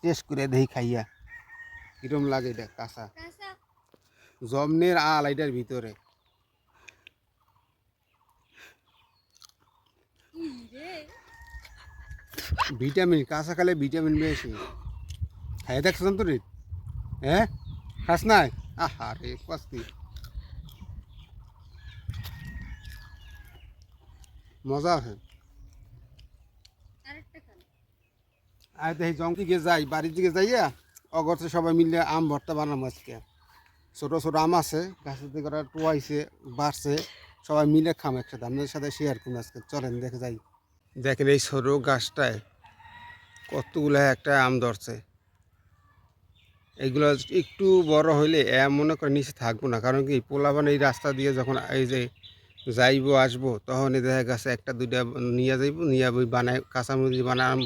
test করে দেখি খাইয়া কিরম লাগে এটা কাঁচা জমনের আল এটার ভিতরে ভিটামিন কাঁচা খালে ভিটামিন বেশি খাই দেখছেন তো রে হ্যাঁ খাস নাই আহা রে কস্তি মজা আছে আর দেখি জং দিকে যাই বাড়ির দিকে যাইয়া অগরতে সবাই মিলে আম ভর্তা বানাবো আজকে ছোটো ছোটো আম আছে গাছের দিকে ওরা টোয়াইছে বাড়ছে সবাই মিলে খাম একসাথে আপনাদের সাথে শেয়ার করুন আজকে চলেন দেখে যাই দেখেন এই ছোটো গাছটায় কতগুলো একটা আম ধরছে এইগুলো একটু বড় হইলে মনে করে নিচে থাকবো না কারণ কি পোলাবান এই রাস্তা দিয়ে যখন এই যে যাইবো আসবো তখন দেখা গেছে একটা দুইটা নিয়ে যাইবো নিয়ে বানায় কাঁচামরিচ বানায় আম